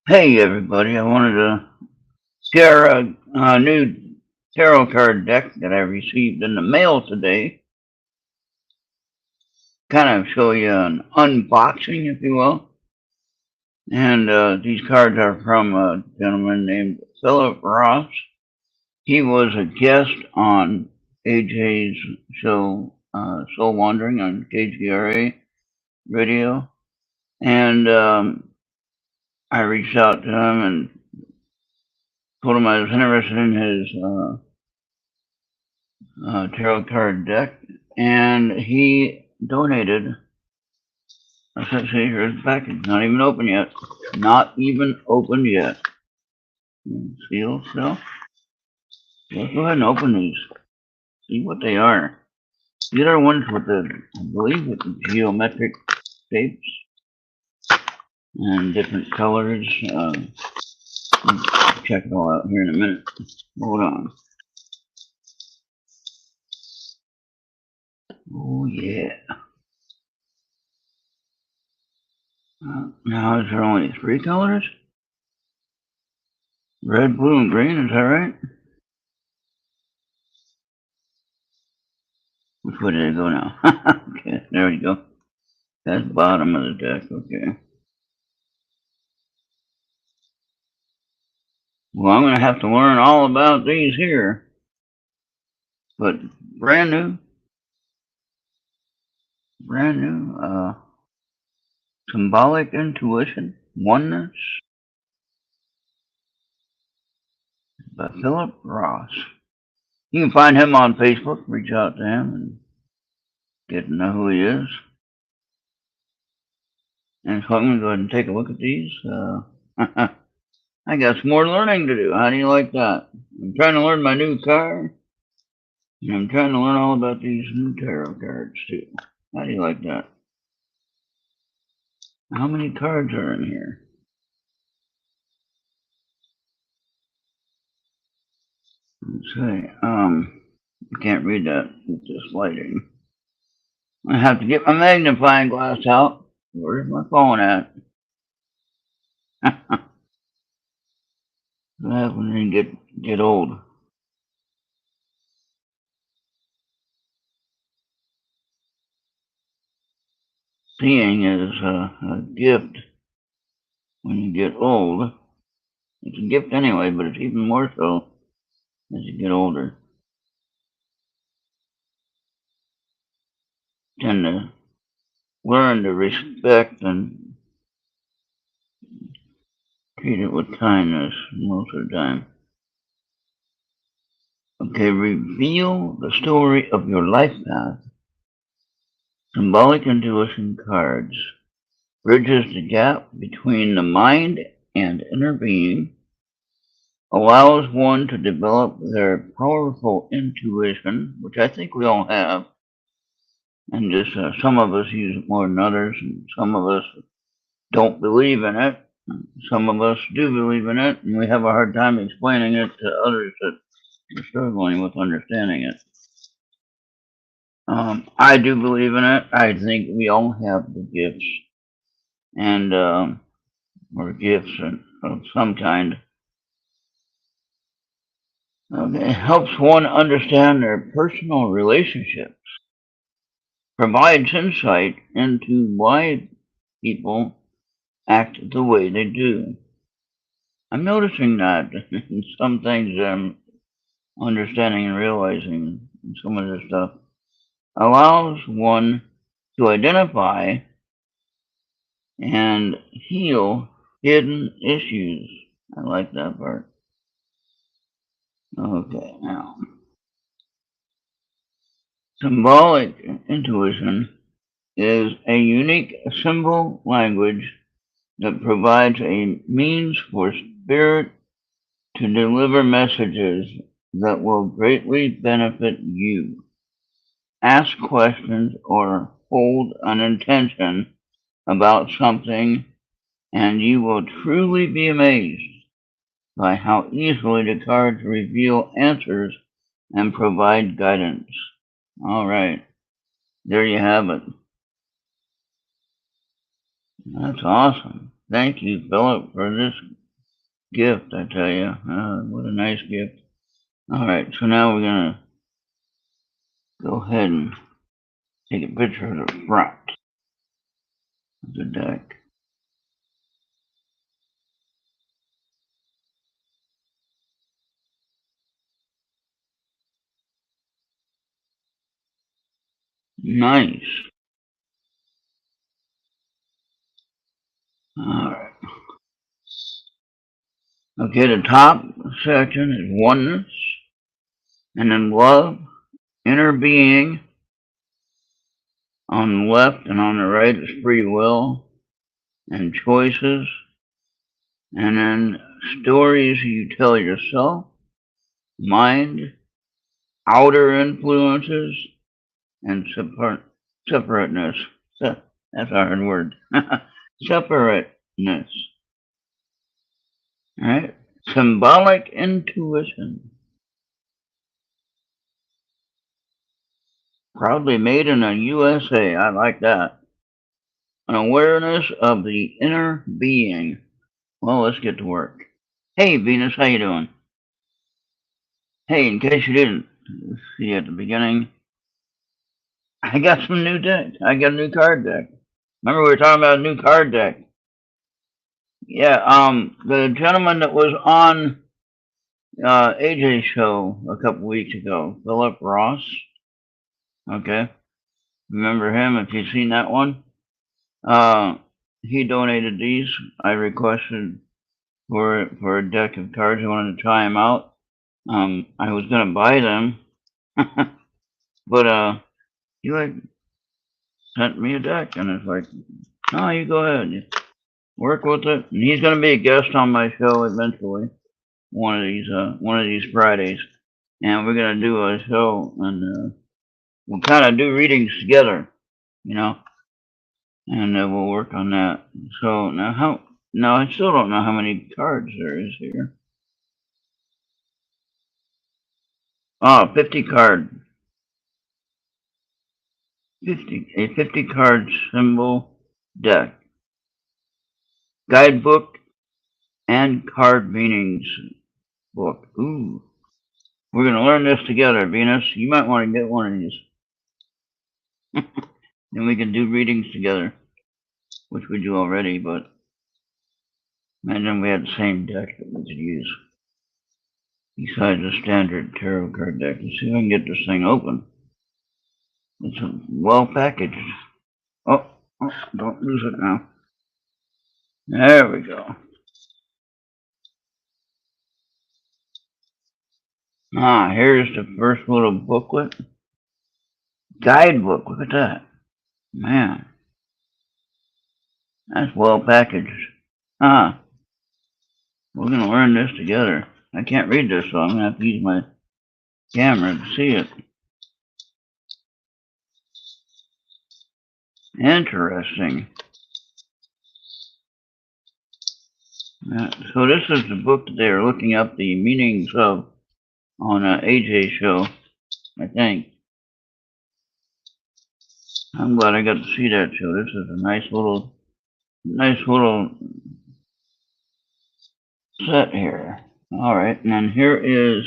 Hey everybody, I wanted to share a new tarot card deck that I received in the mail today. Kind of show you an unboxing, if you will. And these cards are from a gentleman named Philip Ross. He was a guest on AJ's show, Soul Wandering on KGRA Radio. And I reached out to him and told him I was interested in his tarot card deck, and he donated. Let's see, here's the package. Not even open yet. Not even opened yet. Sealed still. Let's go ahead and open these. See what they are. These are ones with the, I believe, with the geometric shapes and different colors. Check it all out here in a minute. Hold on. Oh yeah. Now is there only 3 colors? Red, blue, and green, is that right? Which way did it go now? Okay, there we go. That's the bottom of the deck, okay. Well, I'm going to have to learn all about these here. But brand new. Symbolic intuition, oneness, by Philip Ross. You can find him on Facebook, reach out to him and get to know who he is. And so I'm going to go ahead and take a look at these. I got some more learning to do. How do you like that? I'm trying to learn my new card. And I'm trying to learn all about these new tarot cards too. How do you like that? How many cards are in here? Let's see. I can't read that with this lighting. I have to get my magnifying glass out. Where's my phone at? What happens when you get old? Seeing is a gift when you get old. It's a gift anyway, but it's even more so as you get older. Tend to learn to respect and treat it with kindness most of the time. Okay, reveal the story of your life path. Symbolic intuition cards bridges the gap between the mind and inner being, allows one to develop their powerful intuition, which I think we all have, and just some of us use it more than others, and some of us don't believe in it. Some of us do believe in it, and we have a hard time explaining it to others that are struggling with understanding it. I do believe in it. I think we all have the gifts, and or gifts of some kind. It helps one understand their personal relationships, provides insight into why people act the way they do. I'm noticing that some things I'm understanding and realizing some of this stuff allows one to identify and heal hidden issues. I like that part. Okay, now. Symbolic intuition is a unique symbol language that provides a means for spirit to deliver messages that will greatly benefit you. Ask questions or hold an intention about something, and you will truly be amazed by how easily the cards reveal answers and provide guidance. All right, there you have it. That's awesome. Thank you, Philip, for this gift, I tell you. What a nice gift. All right, so now we're going to go ahead and take a picture of the front of the deck. Nice. All right. Okay, the top section is oneness, and then love, inner being. On the left and on the right is free will and choices, and then stories you tell yourself, mind, outer influences, and separateness. That's a hard word. Separateness. All right. Symbolic intuition. Proudly made in the USA. I like that. An awareness of the inner being. Well, let's get to work. Hey, Venus, how you doing? Hey, in case you didn't see at the beginning, I got some new decks. I got a new card deck. Remember we were talking about a new card deck? Yeah, the gentleman that was on AJ's show a couple weeks ago, Philip Ross. Okay, remember him if you've seen that one? He donated these. I requested for a deck of cards. I wanted to try them out. I was gonna buy them, but he like sent me a deck, and it's like, oh, you go ahead, you work with it. And he's gonna be a guest on my show eventually, one of these Fridays, and we're gonna do a show, and we'll kind of do readings together, you know, and we'll work on that. So now I still don't know how many cards there is here. Oh, 50 card. 50 card symbol deck. Guidebook and card meanings book. Ooh. We're going to learn this together, Venus. You might want to get one of these. Then we can do readings together, which we do already, but imagine we had the same deck that we could use besides the standard tarot card deck. Let's see if I can get this thing open. It's well packaged. Oh, don't lose it now. There we go. Here's the first little booklet. Guidebook, look at that. Man, that's well packaged. We're going to learn this together. I can't read this, so I'm going to have to use my camera to see it. Interesting. So this is the book that they were looking up the meanings of on AJ's show, I think. I'm glad I got to see that show. This is a nice little set here. All right, and then here is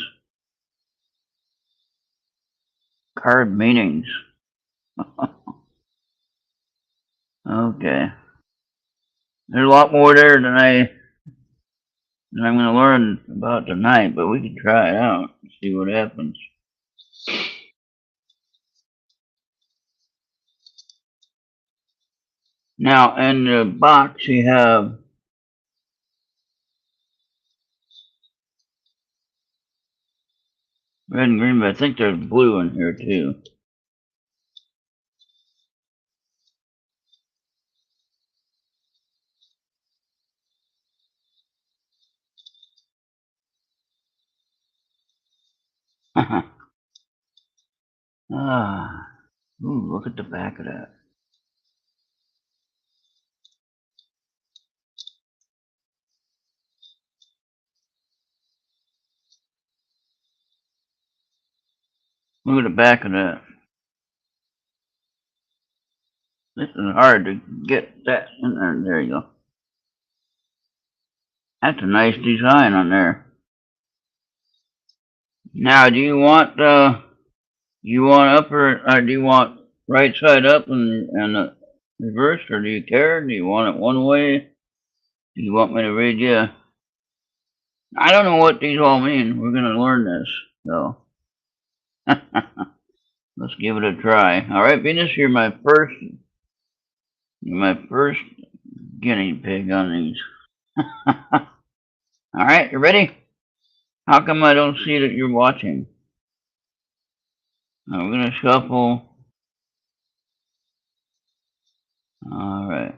card meanings. Okay. There's a lot more there than I'm going to learn about tonight, but we can try it out and see what happens. Now, in the box, you have red and green, but I think there's blue in here too. Ooh, look at the back of that. Look at the back of that. This is hard to get that in there. There you go. That's a nice design on there. Now, do you want up or do you want right side up and reverse, or do you care? Do you want it one way? Do you want me to read you? I don't know what these all mean. We're gonna learn this, so let's give it a try. All right, Venus, you're my first guinea pig on these. All right, you ready? How come I don't see that you're watching? Now we're gonna shuffle. All right,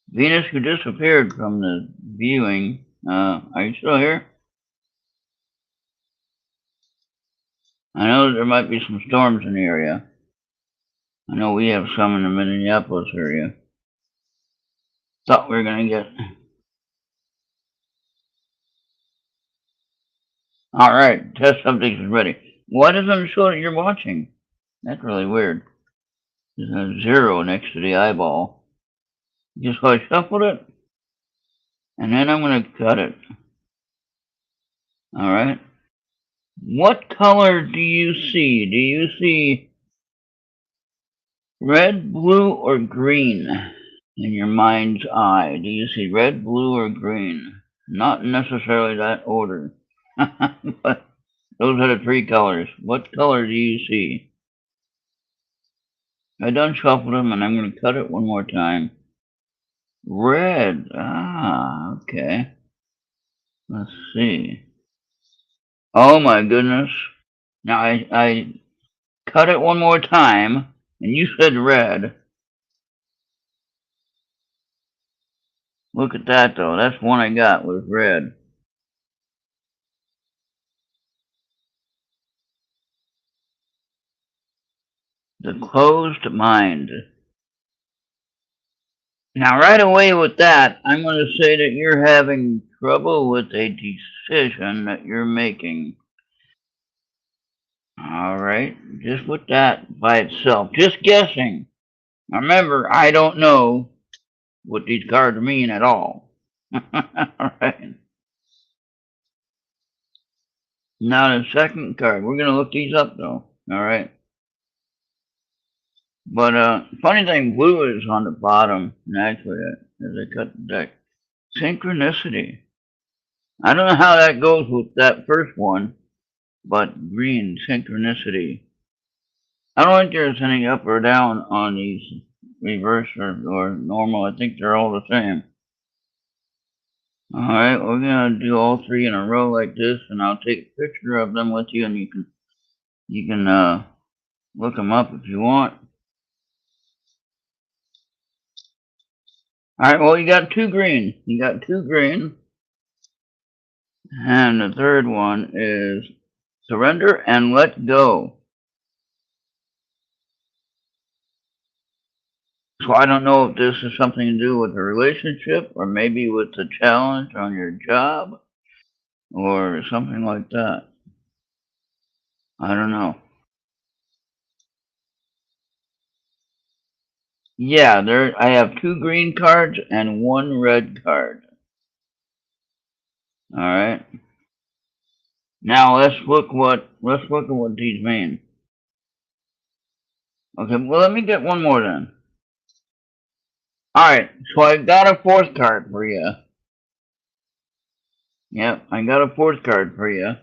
Venus, you disappeared from the viewing. Are you still here? I know there might be some storms in the area. I know we have some in the Minneapolis area. Thought we were gonna get. All right, test subject is ready. Why doesn't it show that you're watching? That's really weird. There's a 0 next to the eyeball. Just so I shuffled it, and then I'm gonna cut it. All right. What color do you see? Do you see red, blue, or green in your mind's eye? Do you see red, blue, or green? Not necessarily that order, but those are the 3 colors. What color do you see? I done shuffled them, and I'm going to cut it one more time. Red. Ah, okay. Let's see. Oh my goodness. Now I cut it one more time, and you said red. Look at that though. That's one I got was red. The closed mind. Now right away with that, I'm going to say that you're having trouble with a decision that you're making. All right, just with that by itself, just guessing. Remember, I don't know what these cards mean at all. All right. Now the second card, we're gonna look these up though. All right. But funny thing, blue is on the bottom. And actually, as I cut the deck, synchronicity. I don't know how that goes with that first one, but green synchronicity. I don't think there's any up or down on these reverse or normal. I think they're all the same. All right, we're gonna do all 3 in a row like this, and I'll take a picture of them with you, and you can look them up if you want. All right, well, you got 2 green. You got 2 green, and the third one is surrender and let go. So I don't know if this is something to do with a relationship, or maybe with the challenge on your job, or something like that. I don't know. Yeah, there. I have 2 green cards and 1 red card. All right. Now let's look at what these mean. Okay. Well, let me get one more then. All right. So I got a 4th card for you. Yep, I got a 4th card for you.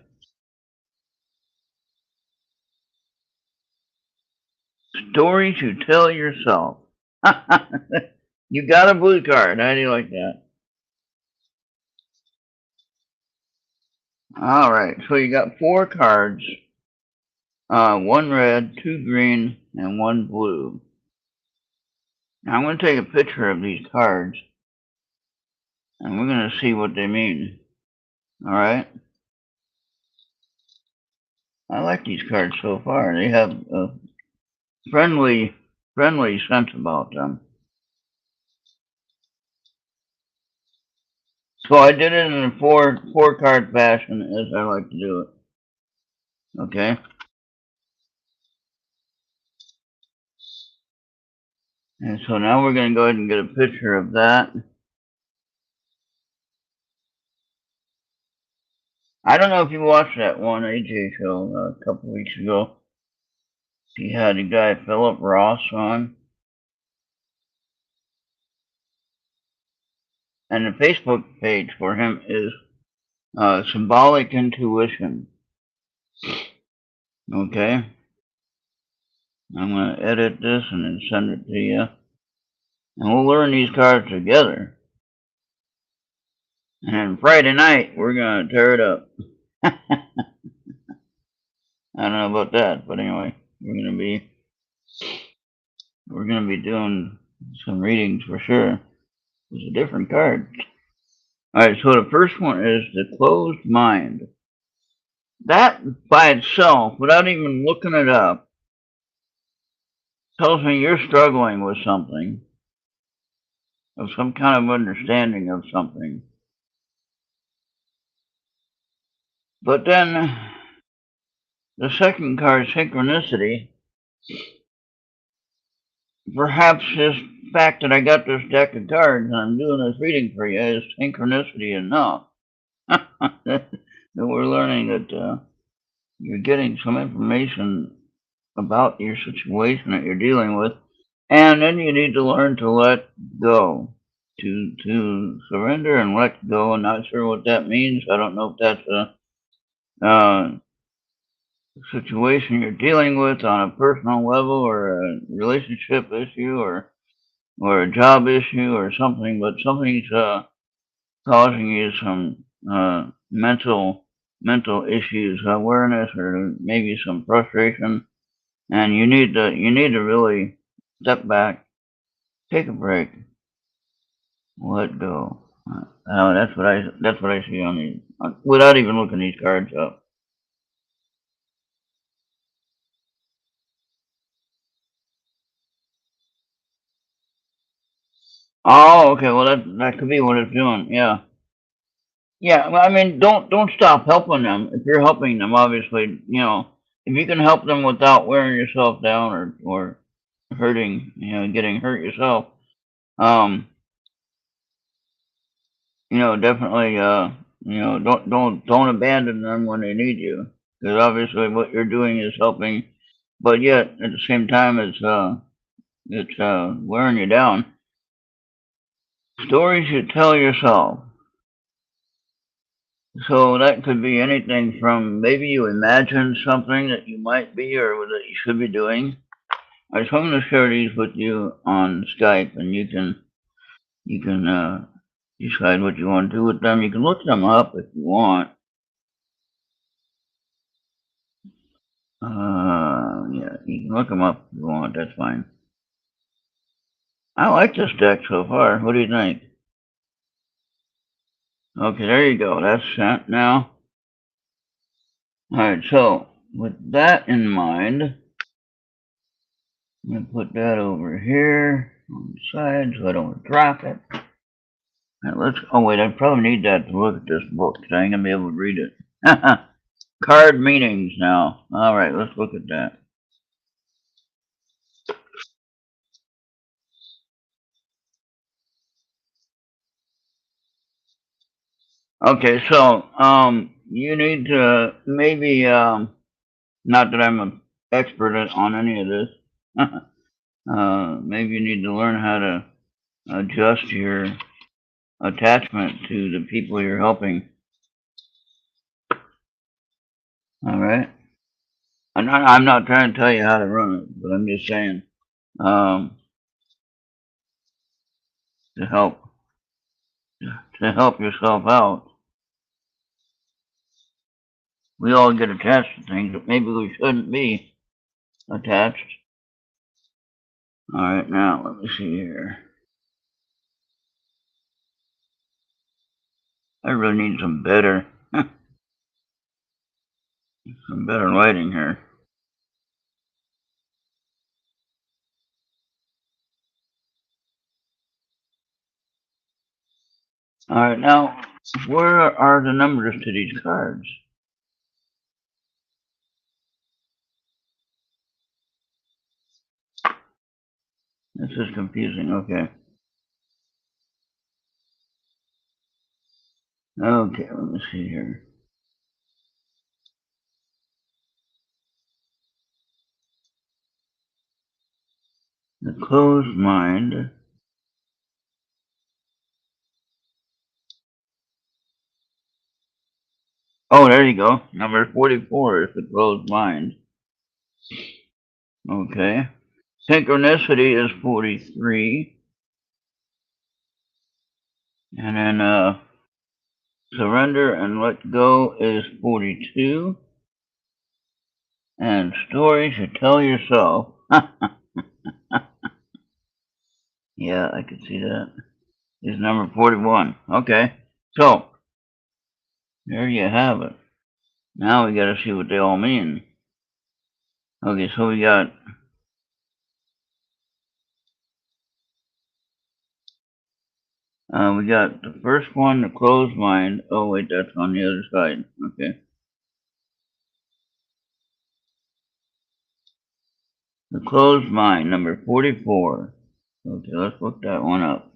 Story to tell yourself. You got a blue card. How do you like that? All right. So you got 4 cards. 1 red, 2 green, and 1 blue. Now I'm going to take a picture of these cards, and we're going to see what they mean. All right. I like these cards so far. They have a friendly sense about them. So I did it in a four card fashion, as I like to do it. Okay. And so now we're going to go ahead and get a picture of that. I don't know if you watched that one AJ show a couple weeks ago. He had a guy, Philip Ross, on. And the Facebook page for him is Symbolic Intuition. Okay? I'm going to edit this and then send it to you. And we'll learn these cards together. And then Friday night, we're going to tear it up. I don't know about that, but anyway, we're going to be doing some readings for sure. It's a different card. All right, so the first one is the closed mind. That by itself, without even looking it up, tells me you're struggling with something, of some kind of understanding of something. But then the second card, synchronicity, perhaps this fact that I got this deck of cards and I'm doing this reading for you is synchronicity enough. that we're learning that you're getting some information about your situation that you're dealing with, and then you need to learn to let go, to surrender and let go. I'm not sure what that means. I don't know if that's a situation you're dealing with on a personal level, or a relationship issue, or a job issue, or something. But something's causing you some mental issues, awareness, or maybe some frustration, and you need to really step back, take a break, let go. That's what I see on these, without even looking these cards up. Oh, okay. Well, that could be what it's doing. Yeah, yeah. Well, I mean, don't stop helping them. If you're helping them, obviously, if you can help them without wearing yourself down, or hurting, getting hurt yourself. Um, definitely, don't abandon them when they need you, because obviously what you're doing is helping, but yet at the same time it's wearing you down. Stories you tell yourself. So that could be anything from maybe you imagine something that you might be or that you should be doing. I just want to share these with you on Skype, and you can decide what you want to do with them. You can look them up if you want. Yeah, you can look them up if you want. That's fine. I like this deck so far. What do you think? Okay, there you go. That's sent now. All right, so with that in mind, I'm going to put that over here on the side so I don't drop it. Right, oh wait, I probably need that to look at this book, because I ain't going to be able to read it. Card meanings now. All right, let's look at that. Okay, so you need to maybe not that I'm an expert on any of this. Maybe you need to learn how to adjust your attachment to the people you're helping. All right. I'm not trying to tell you how to run it, but I'm just saying to help yourself out. We all get attached to things, but maybe we shouldn't be attached. All right, now let me see here. I really need some better lighting here. All right, now where are the numbers to these cards? This is confusing. Okay. Okay, let me see here. The closed mind. Oh, there you go. Number 44 is the closed mind. Okay. Synchronicity is 43. And then surrender and let go is 42. And stories you tell yourself. Yeah, I could see that. Is number 41. Okay. So, there you have it. Now we gotta see what they all mean. Okay, so we got the first one, the closed mind. Oh wait, that's on the other side. Okay. The closed mind, number 44. Okay, let's look that one up.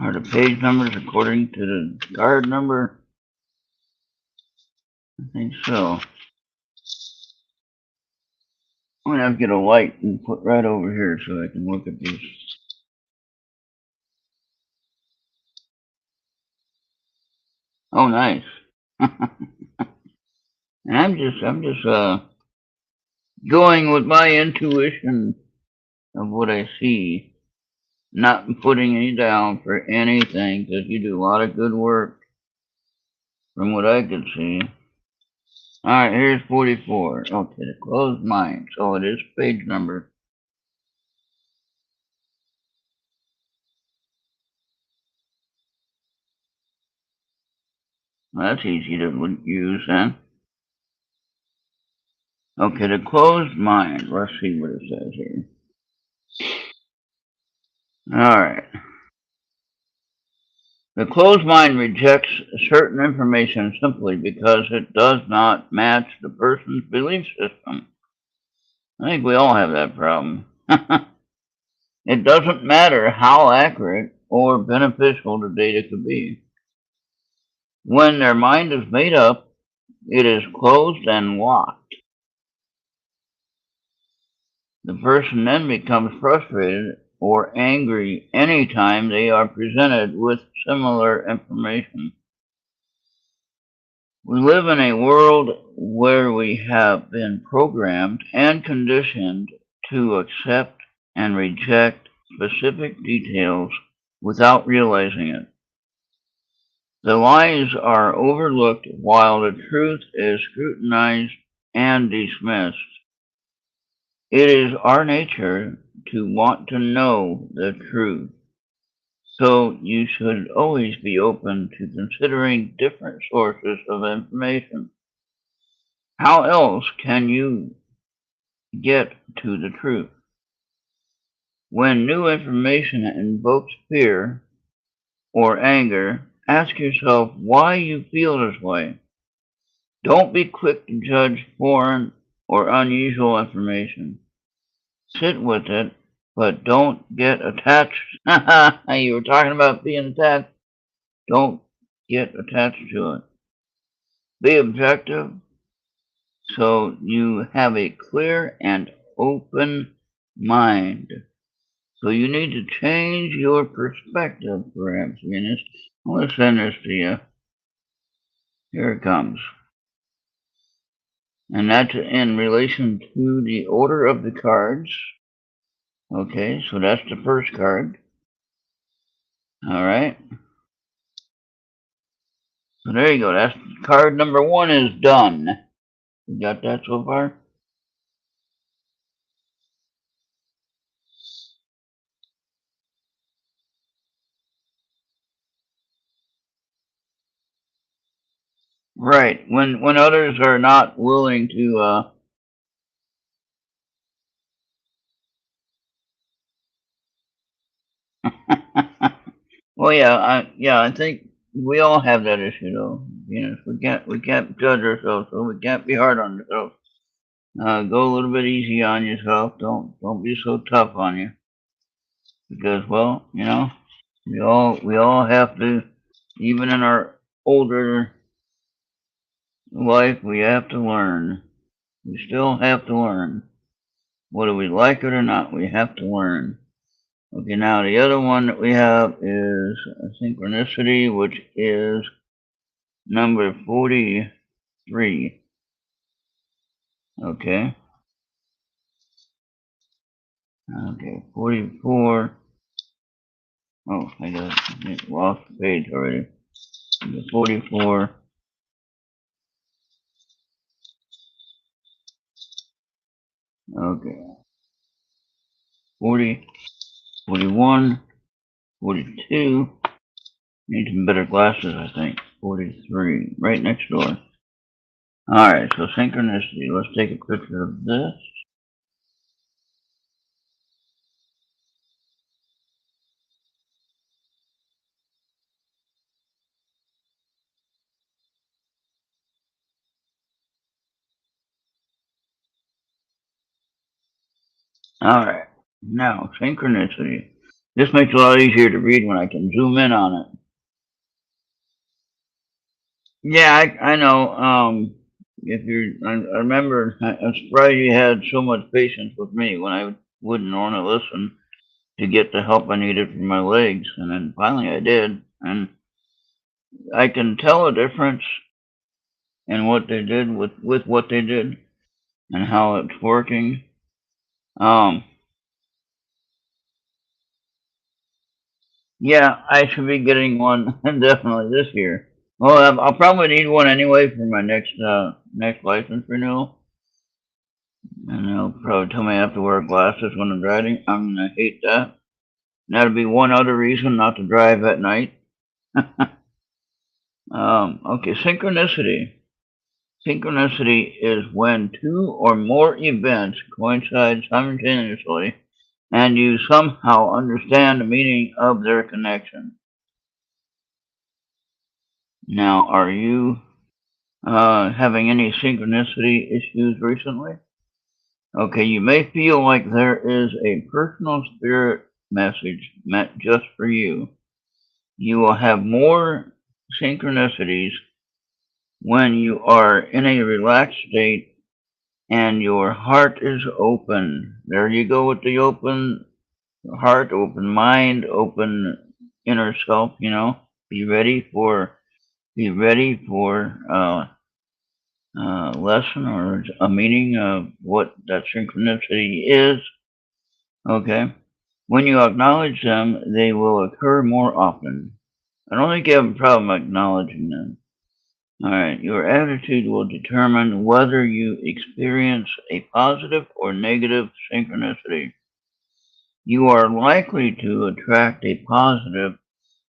Are the page numbers according to the card number? I think so. I'm gonna have to get a light and put right over here so I can look at these. Oh, nice. And I'm just going with my intuition of what I see, not putting any down for anything, because you do a lot of good work from what I can see. All right, here's 44. Okay, the closed mind. So it is page number. That's easy to use then. Okay, the closed mind. Let's see what it says here. All right. The closed mind rejects certain information simply because it does not match the person's belief system. I think we all have that problem. It doesn't matter how accurate or beneficial the data could be. When their mind is made up, it is closed and locked. The person then becomes frustrated or angry anytime they are presented with similar information. We live in a world where we have been programmed and conditioned to accept and reject specific details without realizing it. The lies are overlooked while the truth is scrutinized and dismissed. It is our nature to want to know the truth, so you should always be open to considering different sources of information. How else can you get to the truth? When new information invokes fear or anger, ask yourself why you feel this way. Don't be quick to judge foreign or unusual information. Sit with it, but don't get attached. You were talking about being attached. Don't get attached to it. Be objective so you have a clear and open mind. So you need to change your perspective, perhaps, Venus. Let's send this to you. Here it comes. And that's in relation to the order of the cards. Okay, so that's the first card. All right. So there you go. That's card number 1 is done. You got that so far? Right. When others are not willing to well, yeah, I think we all have that issue, though. You know, we can't judge ourselves, so we can't be hard on ourselves. Go a little bit easy on yourself. Don't be so tough on you, because, well, you know, we all have to, even in our older life, we have to learn. We still have to learn. Whether we like it or not, we have to learn. Okay, now the other one that we have is synchronicity, which is number 43. Okay. Okay, 44. Oh, I got lost the page already. 44. Okay. 40, 41, 42. Need some better glasses, I think. 43. Right next door. Alright, so synchronicity. Let's take a picture of this. Alright. Now, synchronicity. This makes it a lot easier to read when I can zoom in on it. Yeah, I know. If I remember, I'm surprised you had so much patience with me when I wouldn't want to listen to get the help I needed for my legs, and then finally I did, and I can tell a difference in what they did with what they did and how it's working. Um, yeah, I should be getting one definitely this year. Well, I'll probably need one anyway for my next license renewal. And they'll probably tell me I have to wear glasses when I'm driving. I'm gonna hate that. And that'll be one other reason not to drive at night. Okay, synchronicity. Synchronicity is when two or more events coincide simultaneously and you somehow understand the meaning of their connection. Now, are you having any synchronicity issues recently? Okay, you may feel like there is a personal spirit message meant just for you. You will have more synchronicities when you are in a relaxed state and your heart is open. There you go with the open heart, open mind, open inner self, you know. Be ready for lesson or a meaning of what that synchronicity is. Okay. When you acknowledge them, they will occur more often. I don't think you have a problem acknowledging them. All right. Your attitude will determine whether you experience a positive or negative synchronicity. You are likely to attract a positive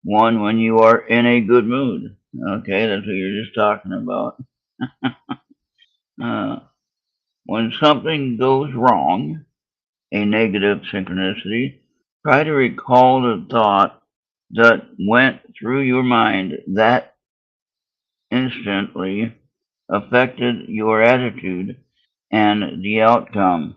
one when you are in a good mood. Okay, that's what you're just talking about. Uh, when something goes wrong, a negative synchronicity, try to recall the thought that went through your mind that instantly affected your attitude and the outcome.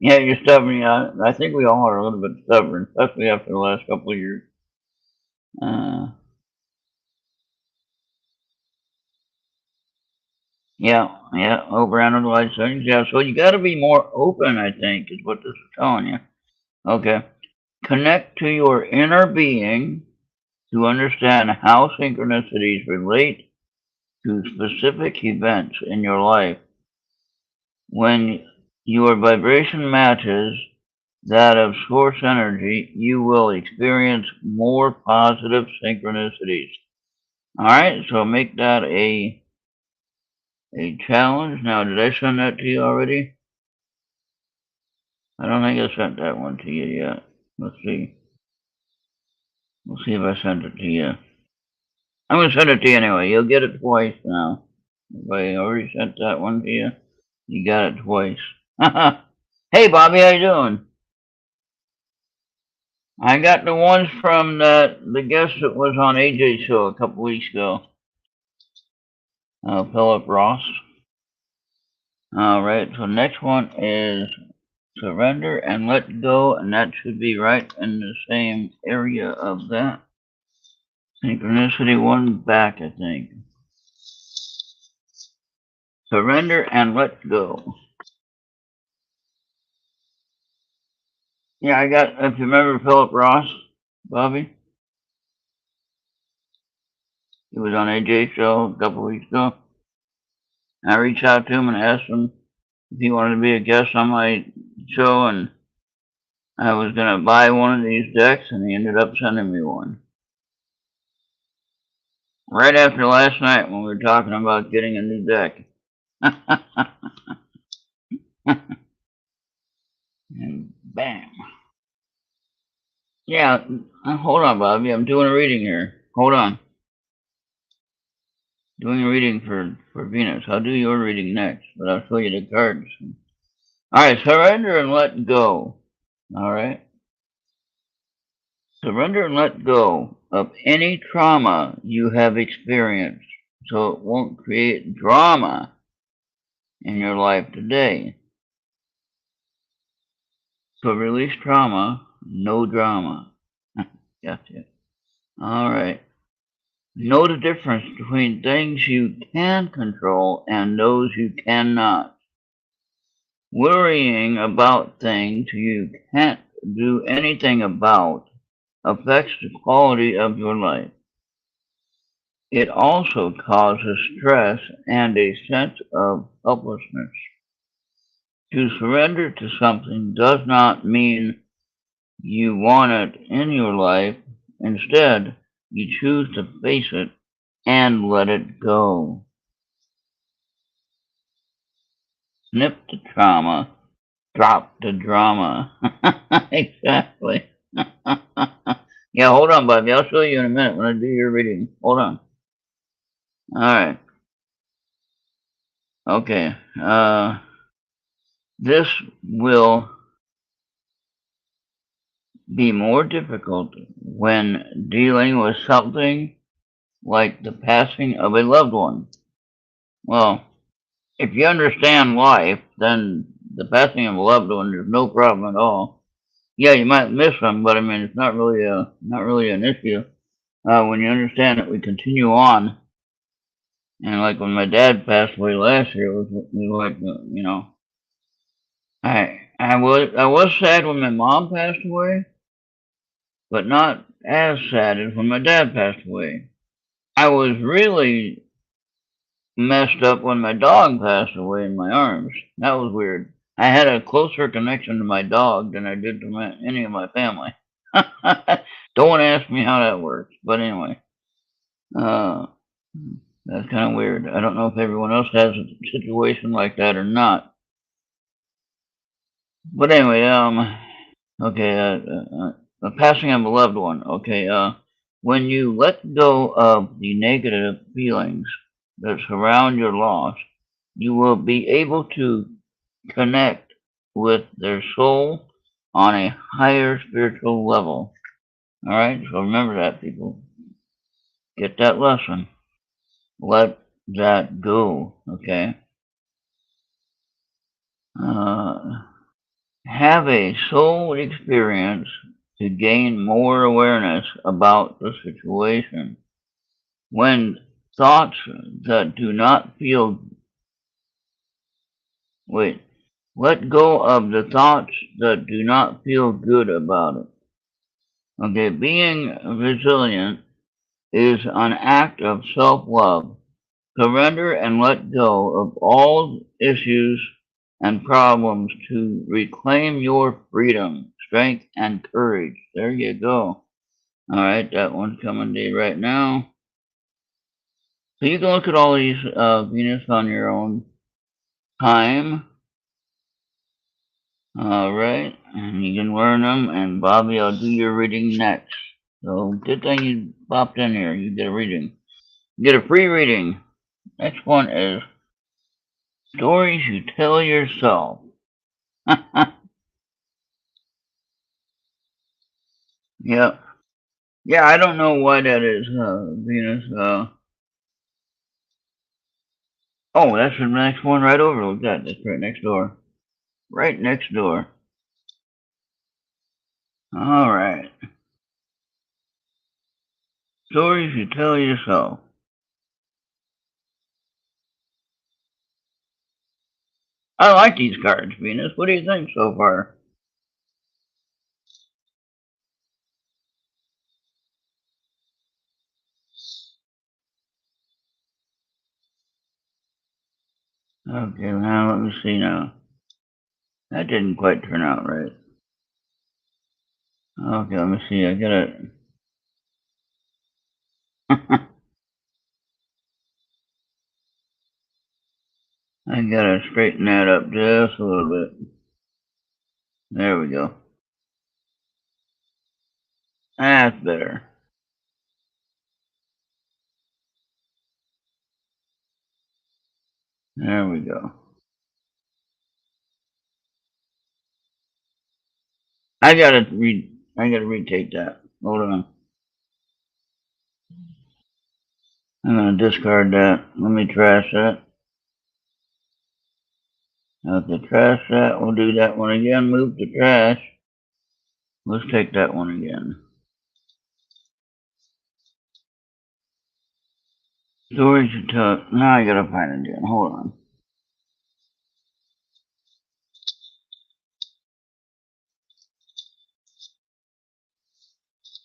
Yeah, you're stubborn. Yeah, I think we all are a little bit stubborn, especially after the last couple of years. Uh, yeah, overanalyze things. Yeah, so you got to be more open, I think, is what this is telling you. Okay. Connect to your inner being to understand how synchronicities relate to specific events in your life. When your vibration matches that of source energy, you will experience more positive synchronicities. All right, so make that a challenge. Now, did I send that to you already? I don't think I sent that one to you yet. Let's see. We'll see if I sent it to you. I'm going to send it to you anyway. You'll get it twice now. If I already sent that one to you, you got it twice. Hey, Bobby, how you doing? I got the ones from the guest that was on AJ's show a couple weeks ago. Philip Ross. All right, so next one is surrender and let go, and that should be right in the same area of that. Synchronicity one back, I think. Surrender and let go. Yeah, I got, if you remember Philip Ross, Bobby, he was on AJ's show a couple weeks ago. I reached out to him and asked him if he wanted to be a guest on my show, and I was going to buy one of these decks, and he ended up sending me one. Right after last night when we were talking about getting a new deck. And bam. Yeah, hold on, Bobby. I'm doing a reading here. Hold on. Doing a reading for Venus. I'll do your reading next, but I'll show you the cards. All right, surrender and let go. All right. Surrender and let go of any trauma you have experienced so it won't create drama in your life today. So release trauma, no drama. Gotcha. All right. Know the difference between things you can control and those you cannot. Worrying about things you can't do anything about affects the quality of your life. It also causes stress and a sense of helplessness. To surrender to something does not mean you want it in your life. Instead, you choose to face it and let it go. Snip the trauma, drop the drama. Exactly. Yeah, hold on, Bobby. I'll show you in a minute when I do your reading. Hold on. All right. Okay. This will be more difficult when dealing with something like the passing of a loved one. Well, if you understand life, then the passing of a loved one is no problem at all. Yeah, you might miss them, but I mean, it's not really an issue when you understand that we continue on. And like when my dad passed away last year, it was like I was sad when my mom passed away, but not as sad as when my dad passed away. I was really messed up when my dog passed away in my arms. That was weird. I had a closer connection to my dog than I did to any of my family. Don't ask me how that works, but anyway, uh, that's kind of weird. I don't know if everyone else has a situation like that or not. But anyway, okay, the passing of a loved one. Okay, when you let go of the negative feelings that surround your loss, you will be able to connect with their soul on a higher spiritual level. All right, so remember that, people. Get that lesson. Let that go, okay? Have a soul experience to gain more awareness about the situation. When thoughts that do not feel, wait, let go of the thoughts that do not feel good about it. Okay, being resilient is an act of self-love. Surrender and let go of all issues and problems to reclaim your freedom, strength, and courage. There you go. All right, that one's coming to you right now. So you can look at all these Venus on your own time. All right, and you can learn them. And Bobby, I'll do your reading next. So good thing you popped in here. You get a reading. Get a free reading. Next one is stories you tell yourself. Yep. Yeah, I don't know why that is, Venus. Oh, that's the next one right over. Look at that. That's right next door. Right next door. All right. Stories you tell yourself. I like these cards, Venus. What do you think so far? Okay, now let me see now. That didn't quite turn out right. Okay, let me see. I gotta. I gotta straighten that up just a little bit. There we go. That's better. There we go. I gotta read. I gotta retake that. Hold on. I'm gonna discard that. Let me trash that. Okay, trash that. We'll do that one again. Move to trash. Let's take that one again. Storage you took. Now I gotta find it again. Hold on.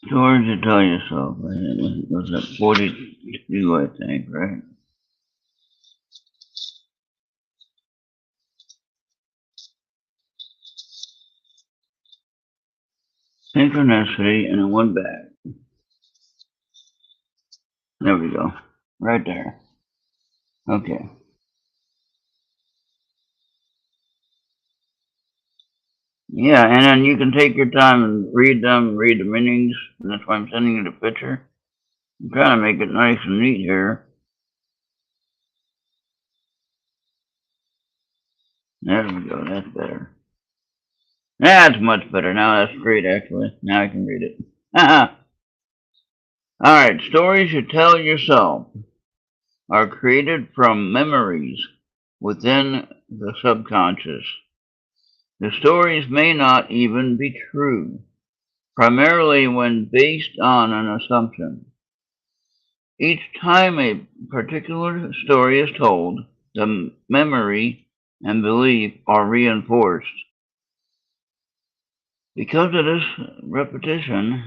Storage you tell yourself. It was at 42, I think, right? Synchronicity, and it went back. There we go. Right there. Okay. Yeah, and then you can take your time and read them, read the meanings, and that's why I'm sending you the picture. I'm trying to make it nice and neat here. There we go, that's better. That's much better. Now that's great, actually. Now I can read it. Alright, stories you tell yourself are created from memories within the subconscious. The stories may not even be true, primarily when based on an assumption. Each time a particular story is told, the memory and belief are reinforced. Because of this repetition,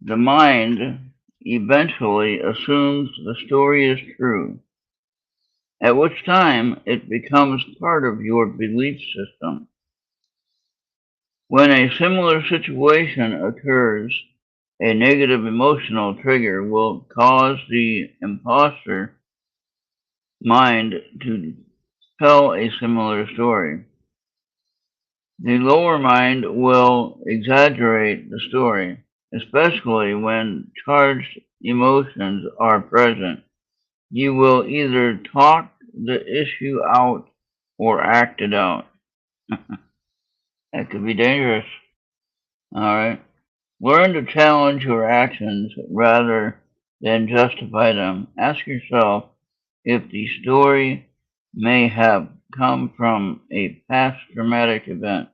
the mind eventually assumes the story is true, at which time it becomes part of your belief system. When a similar situation occurs, a negative emotional trigger will cause the imposter mind to tell a similar story. The lower mind will exaggerate the story, especially when charged emotions are present. You will either talk the issue out or act it out. That could be dangerous. All right. Learn to challenge your actions rather than justify them. Ask yourself if the story may have come from a past traumatic event.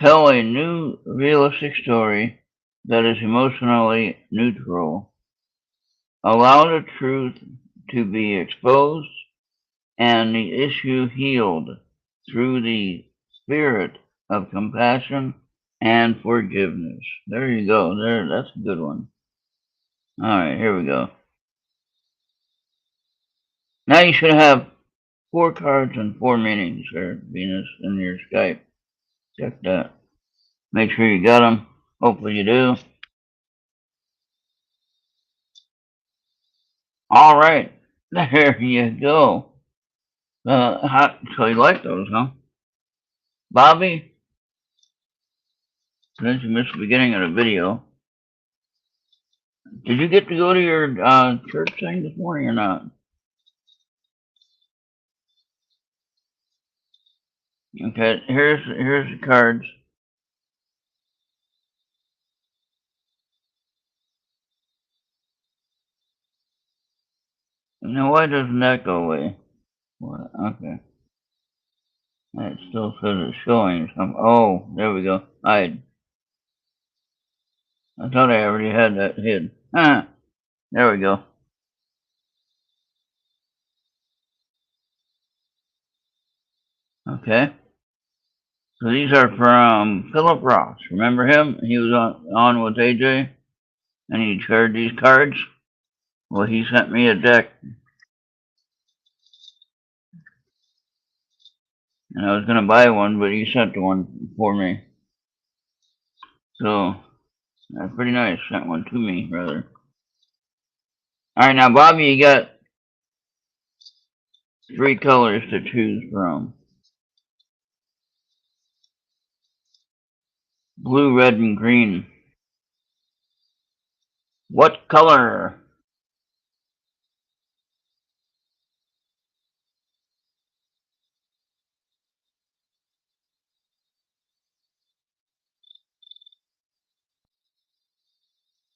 Tell a new realistic story that is emotionally neutral. Allow the truth to be exposed and the issue healed through the spirit of compassion and forgiveness. There you go. There, that's a good one. All right, here we go. Now you should have 4 cards and 4 meanings there, Venus, in your Skype. Check that. Make sure you got them. Hopefully you do. All right, there you go. So you like those, huh? Bobby, since you missed the beginning of the video, Did you get to go to your church thing this morning or not? Okay, here's the cards. Now why doesn't that go away? What? Okay. It still says it's showing some. Oh, there we go. I thought I already had that hid. Ah, there we go. Okay. So these are from Philip Ross. Remember him? He was on with AJ, and he shared these cards. Well, he sent me a deck, and I was gonna buy one, but he sent one for me. So that's pretty nice. Sent one to me, rather. All right, now Bobby, you got 3 colors to choose from: blue, red, and green. What color?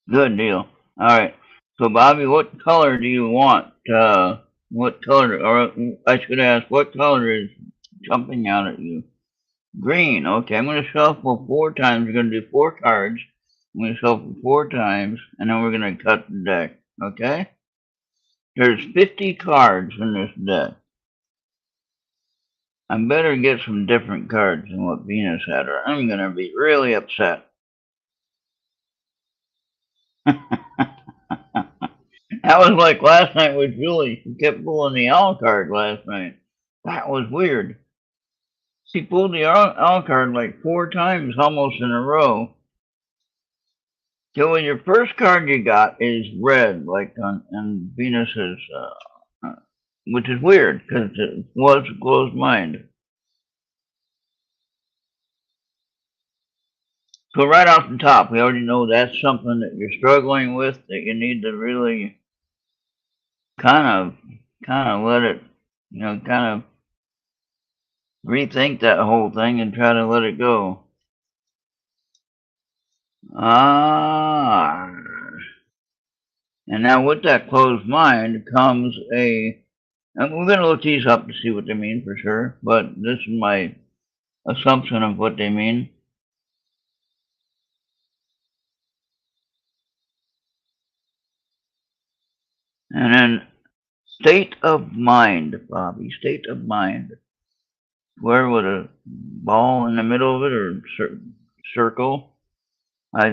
Good deal. All right. So, Bobby, what color do you want? What color, or I should ask, what color is jumping out at you? Green. Okay, I'm going to shuffle 4 times. We're going to do 4 cards. I'm going to shuffle 4 times, and then we're going to cut the deck. Okay? There's 50 cards in this deck. I better get some different cards than what Venus had, or I'm going to be really upset. That was like last night with Julie. She kept pulling the owl card last night. That was weird. She pulled the owl card like 4 times almost in a row. So when your first card you got is red, like on Venus's, which is weird because it was a closed mind. So right off the top, we already know that's something that you're struggling with, that you need to really kind of let it, kind of rethink that whole thing and try to let it go. Ah. And now with that closed mind comes and we're going to look these up to see what they mean for sure, but this is my assumption of what they mean. And then state of mind, Bobby, state of mind. Where would a ball in the middle of it or circle? I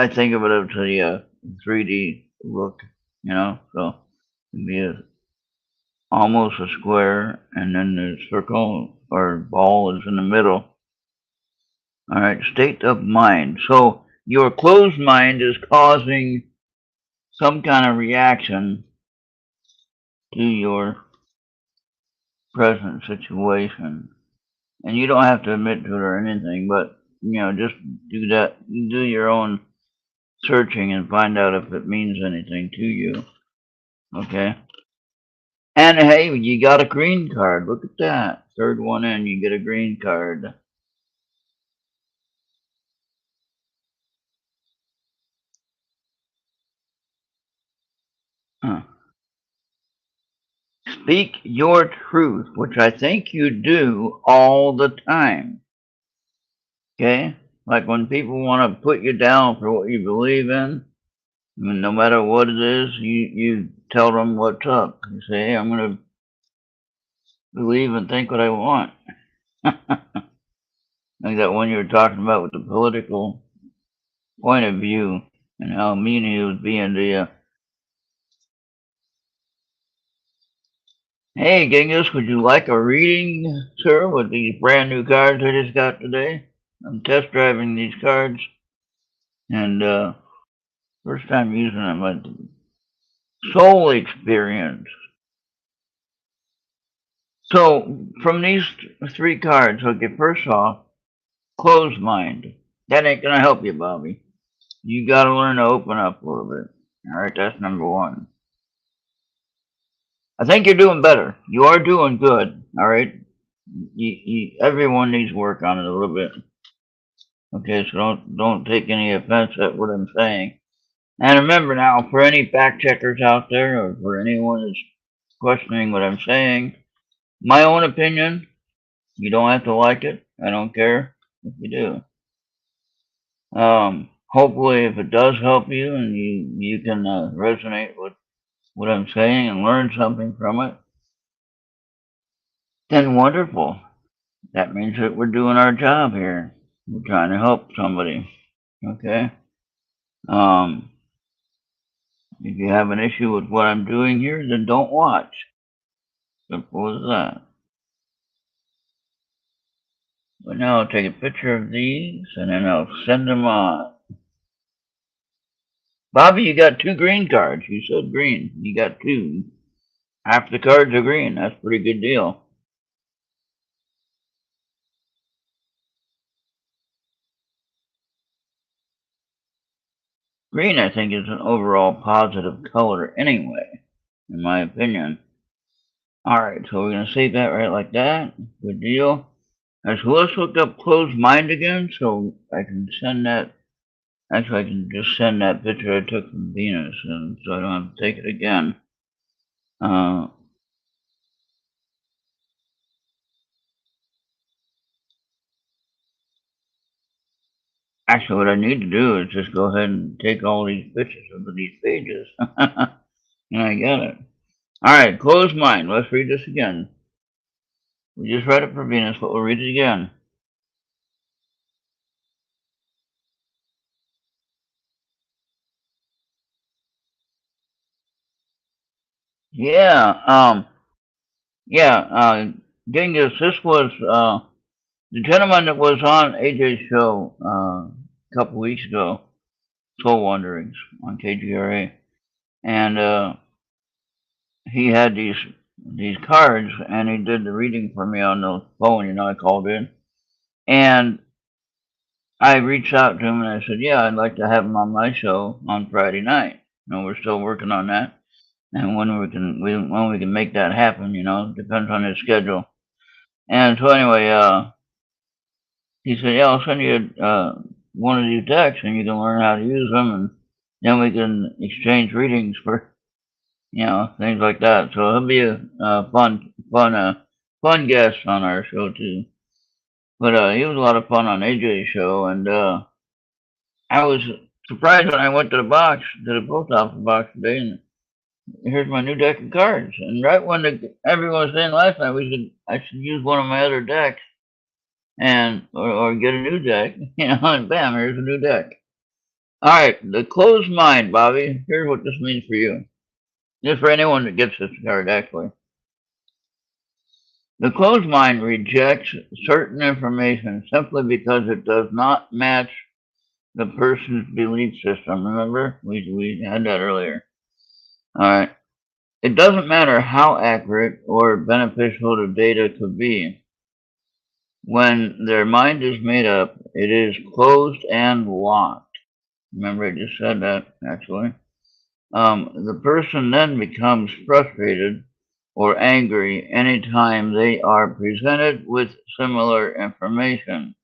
think of it as a 3D look, so it'd be almost a square, and then the circle or ball is in the middle. All right, state of mind. So your closed mind is causing some kind of reaction to your present situation. And you don't have to admit to it or anything, but just do that. Do your own searching and find out if it means anything to you. Okay. And hey, you got a green card. Look at that. Third one in, you get a green card. Huh. Speak your truth, which I think you do all the time. Okay? Like when people want to put you down for what you believe in, no matter what it is, you tell them what's up. You say, hey, I'm going to believe and think what I want. Like that one you were talking about with the political point of view and how mean he was being to you. Hey, Genghis, would you like a reading, sir, with these brand new cards I just got today? I'm test driving these cards, and first time using them. But soul experience. So, from these 3 cards, okay, first off, closed mind. That ain't gonna help you, Bobby. You gotta learn to open up a little bit. All right, that's number one. I think you're doing better. You are doing good. All right. Everyone needs work on it a little bit. Okay, so don't take any offense at what I'm saying. And remember now, for any fact checkers out there, or for anyone that's questioning what I'm saying, my own opinion. You don't have to like it. I don't care if you do. Hopefully, if it does help you and you can resonate with what I'm saying and learn something from it, then wonderful. That means that we're doing our job here. We're trying to help somebody. Okay. Um, if you have an issue with what I'm doing here, then don't watch. Simple as that. But now I'll take a picture of these and then I'll send them on. Bobby, you got 2 green cards. You said green. You got 2. Half the cards are green. That's a pretty good deal. Green, I think, is an overall positive color anyway, in my opinion. Alright, so we're going to save that right like that. Good deal. Now, so let's look up closed mind again so I can send that. Actually, I can just send that picture I took from Venus, and so I don't have to take it again. Actually, what I need to do is just go ahead and take all these pictures of these pages. And I got it. Alright, closed mind. Let's read this again. We just read it for Venus, but we'll read it again. Yeah, Genghis, this was the gentleman that was on AJ's show a couple weeks ago, Soul Wanderings on KGRA, and he had these cards, and he did the reading for me on the phone. You know, I called in, and I reached out to him and I said, "Yeah, I'd like to have him on my show on Friday night." You know, we're still working on that, and when we can make that happen, you know, depends on his schedule. And so anyway, he said, "Yeah, I'll send you one of these decks, and you can learn how to use them, and then we can exchange readings for things like that." So he'll be a fun guest on our show too. But he was a lot of fun on AJ's show, and I was surprised when I went to the post office box today, and here's my new deck of cards. And right when everyone was saying last night I should use one of my other decks and or get a new deck, and bam, here's a new deck. All right, the closed mind, Bobby. Here's what this means for you. Just for anyone that gets this card, actually. The closed mind rejects certain information simply because it does not match the person's belief system. Remember, we had that earlier. All right. It doesn't matter how accurate or beneficial the data could be. When their mind is made up, it is closed and locked. Remember, I just said that, actually. The person then becomes frustrated or angry anytime they are presented with similar information.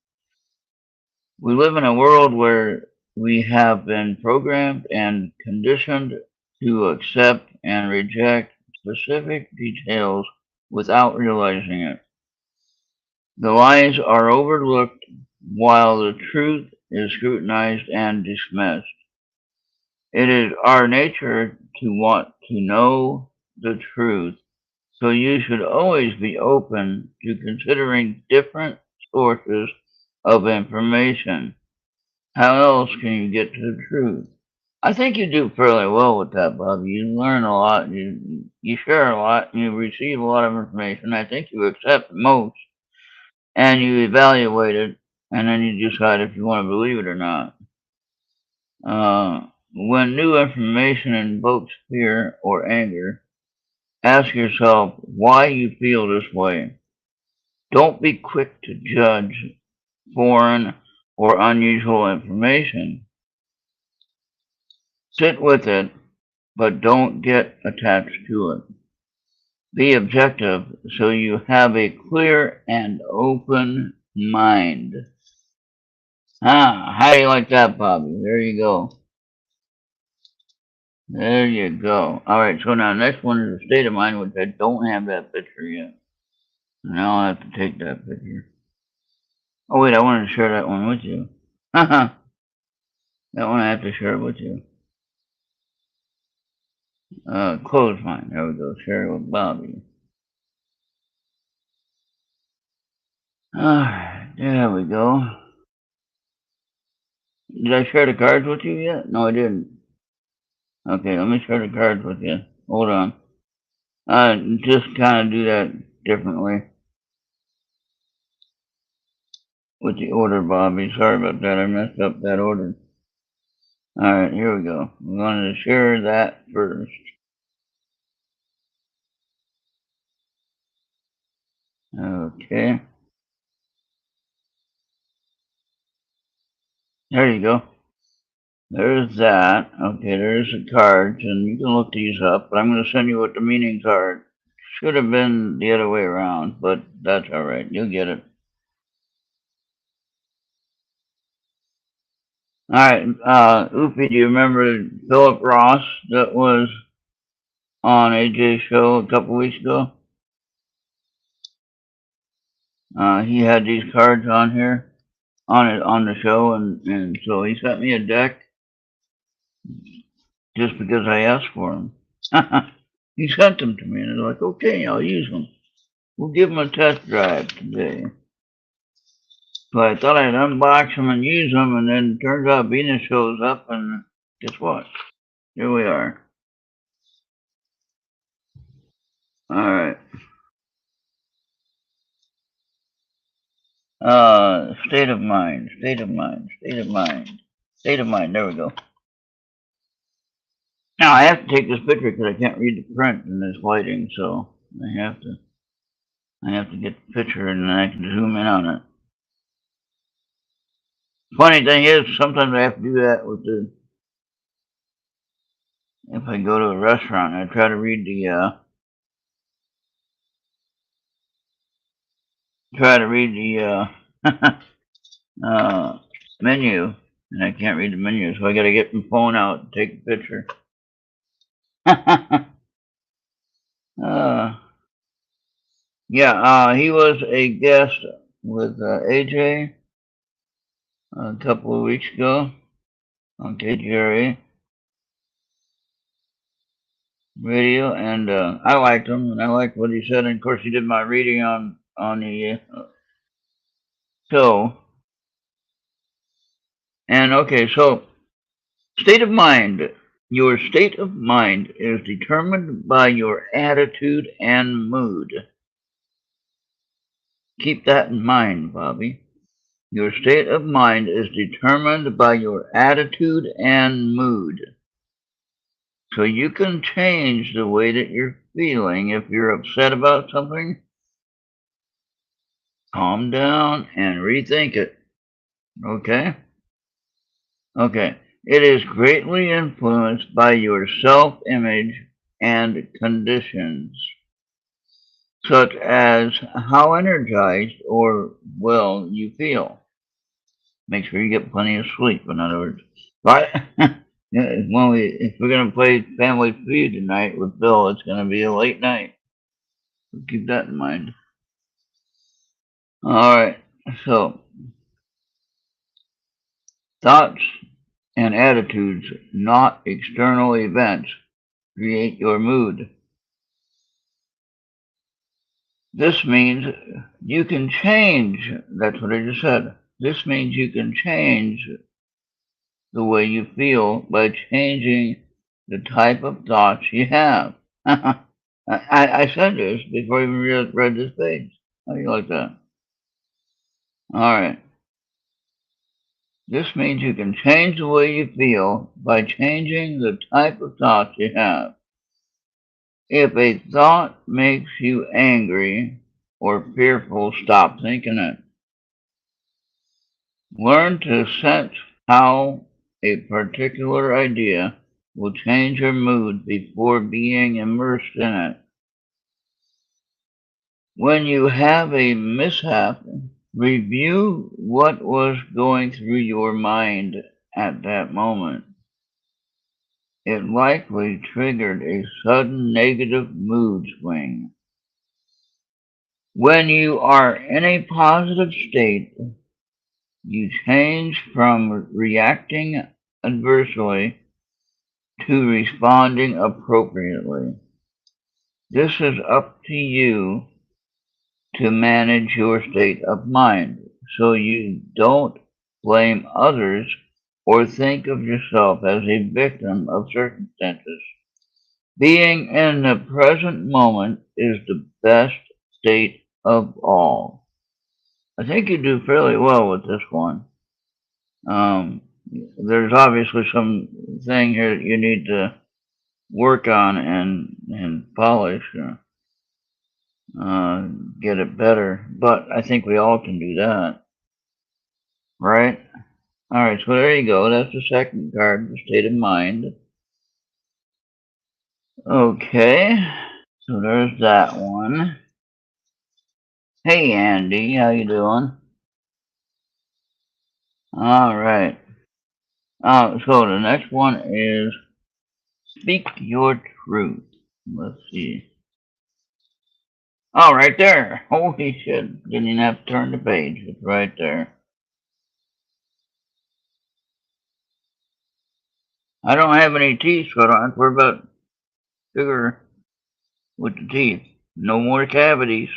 We live in a world where we have been programmed and conditioned to accept and reject specific details without realizing it. The lies are overlooked while the truth is scrutinized and dismissed. It is our nature to want to know the truth, so you should always be open to considering different sources of information. How else can you get to the truth? I think you do fairly well with that, Bob. You learn a lot, you share a lot, you receive a lot of information. I think you accept most, and you evaluate it, and then you decide if you want to believe it or not. When new information invokes fear or anger, ask yourself why you feel this way. Don't be quick to judge foreign or unusual information. Sit with it but don't get attached to it. Be objective so you have a clear and open mind. Ah, how do you like that, Bobby? There you go. There you go. All right, so now next one is a state of mind, which I don't have that picture yet. Now I'll have to take that picture. Oh, wait, I wanted to share that one with you. Haha, that one I have to share with you. Close mine. There we go. Share it with Bobby. There we go. Did I share the cards with you yet? No, I didn't. Okay, let me share the cards with you. Hold on. Just kind of do that differently with the order, Bobby. Sorry about that. I messed up that order. All right, here we go. We wanted to share that first. Okay. There you go. There's that. Okay, there's the cards, and you can look these up, but I'm going to send you what the meanings are. Should have been the other way around, but that's all right. You'll get it. All right, Oopie, do you remember Philip Ross that was on AJ's show a couple weeks ago? He had these cards on here on the show, and so he sent me a deck just because I asked for them. He sent them to me, and I was like, okay, I'll use them. We'll give them a test drive today. So I thought I'd unbox them and use them, and then it turns out Venus shows up, and guess what? Here we are. All right. State of mind, state of mind, state of mind, state of mind. There we go. Now I have to take this picture because I can't read the print in this lighting, so I have to get the picture and then I can zoom in on it. Funny thing is, sometimes I have to do that with if I go to a restaurant, I try to read the menu, and I can't read the menu, so I got to get my phone out and take a picture. Yeah, he was a guest with AJ a couple of weeks ago on KGRA radio, and I liked him, and I liked what he said, and of course he did my reading on the show. And okay, so state of mind. Your state of mind is determined by your attitude and mood. Keep that in mind, Bobby. Your state of mind is determined by your attitude and mood. So you can change the way that you're feeling. If you're upset about something, calm down and rethink it. Okay? Okay. It is greatly influenced by your self-image and conditions, such as how energized or well you feel. Make sure you get plenty of sleep, in other words. Right? If we're going to play Family Feud tonight with Bill, it's going to be a late night. So keep that in mind. All right. So, thoughts and attitudes, not external events, create your mood. This means you can change. That's what I just said. This means you can change the way you feel by changing the type of thoughts you have. I said this before I even read this page. How do you like that? All right. This means you can change the way you feel by changing the type of thoughts you have. If a thought makes you angry or fearful, stop thinking it. Learn to sense how a particular idea will change your mood before being immersed in it. When you have a mishap, review what was going through your mind at that moment. It likely triggered a sudden negative mood swing. When you are in a positive state, you change from reacting adversely to responding appropriately. This is up to you to manage your state of mind so you don't blame others or think of yourself as a victim of circumstances. Being in the present moment is the best state of all. I think you do fairly well with this one. There's obviously some thing here that you need to work on and polish, uh, get it better. But I think we all can do that, right? All right, so there you go. That's the second card, the state of mind. Okay, so there's that one. Hey, Andy, how you doing? All right. So the next one is speak your truth. Let's see. Oh, right there. Holy shit. Didn't even have to turn the page. It's right there. I don't have any teeth, so I don't have to worry about sugar with the teeth. No more cavities.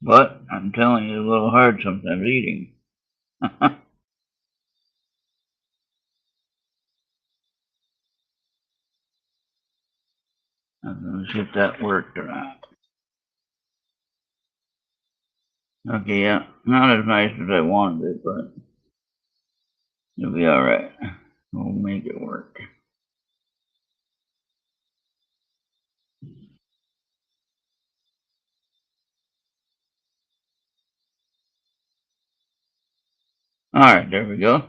But I'm telling you, it's a little hard sometimes eating. I'm going to see if that worked or not. Okay, yeah. Not as nice as I wanted it, but it'll be alright. We'll make it work. Alright, there we go.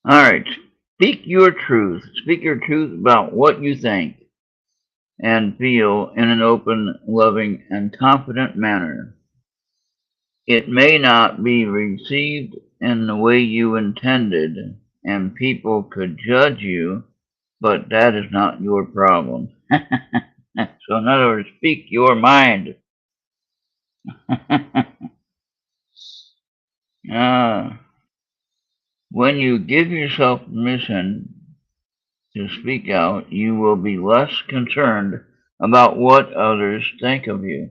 Alright. Speak your truth. Speak your truth about what you think and feel in an open, loving, and confident manner. It may not be received in the way you intended, and people could judge you, but that is not your problem. So, in other words, speak your mind. When you give yourself permission to speak out, you will be less concerned about what others think of you.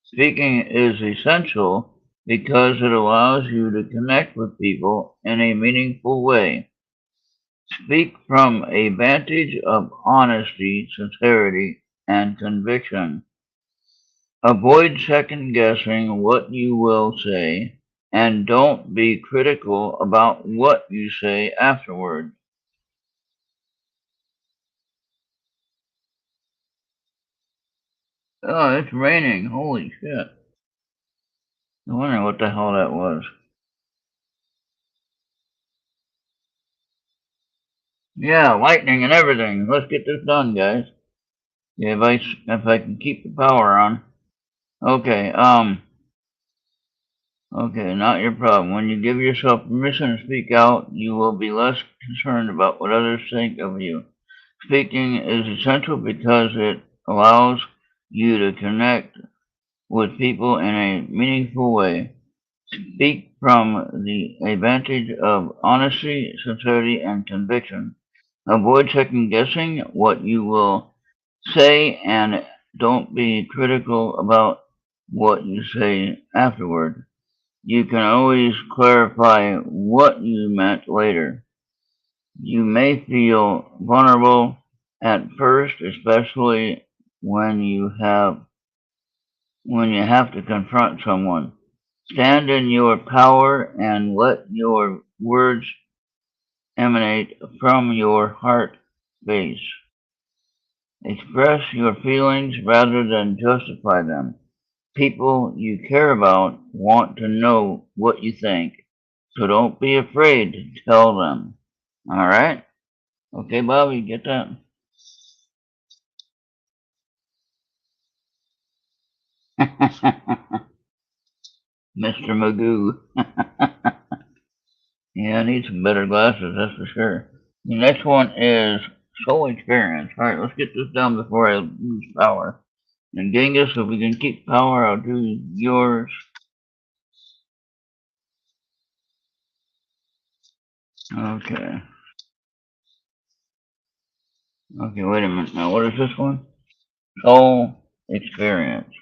Speaking is essential because it allows you to connect with people in a meaningful way. Speak from a vantage of honesty, sincerity, and conviction. Avoid second guessing what you will say, and don't be critical about what you say afterward. Oh, it's raining. Holy shit. I wonder what the hell that was. Yeah, lightning and everything. Let's get this done, guys. Yeah, if I can keep the power on. Okay, okay, not your problem. When you give yourself permission to speak out, you will be less concerned about what others think of you. Speaking is essential because it allows you to connect with people in a meaningful way. Speak from the advantage of honesty, sincerity, and conviction. Avoid second guessing what you will say and don't be critical about what you say afterward. You can always clarify what you meant later. You may feel vulnerable at first, especially when you have to confront someone. Stand in your power and let your words emanate from your heart space. Express your feelings rather than justify them. People you care about want to know what you think, so don't be afraid to tell them. All right? Okay, Bobby, get that? Mr. Magoo. Yeah, I need some better glasses, that's for sure. The next one is soul experience. All right, let's get this done before I lose power. And Genghis, if we can keep power, I'll do yours. Okay. Okay, wait a minute. Now, what is this one? Soul experience.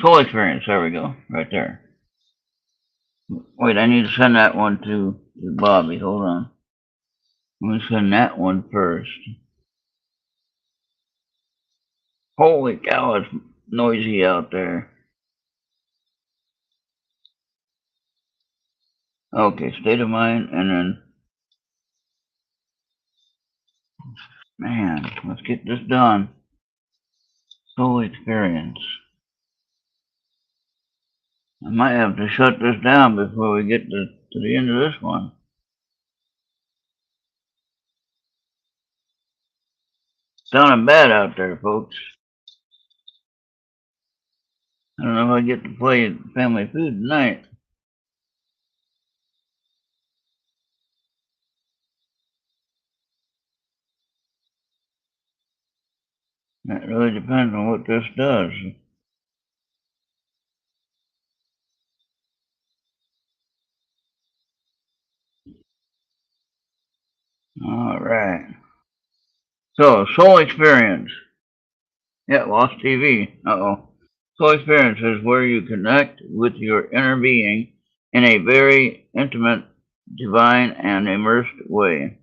Soul experience. There we go. Right there. Wait, I need to send that one to Bobby. Hold on. I'm going to send that one first. Holy cow, it's noisy out there. Okay, state of mind, and then, man, let's get this done. Soul experience. I might have to shut this down before we get to the end of this one. Sounding bad out there, folks. I don't know if I get to play Family Food tonight. That really depends on what this does. All right. So, soul experience. Yeah, lost TV. Uh-oh. Soul experience is where you connect with your inner being in a very intimate, divine, and immersed way.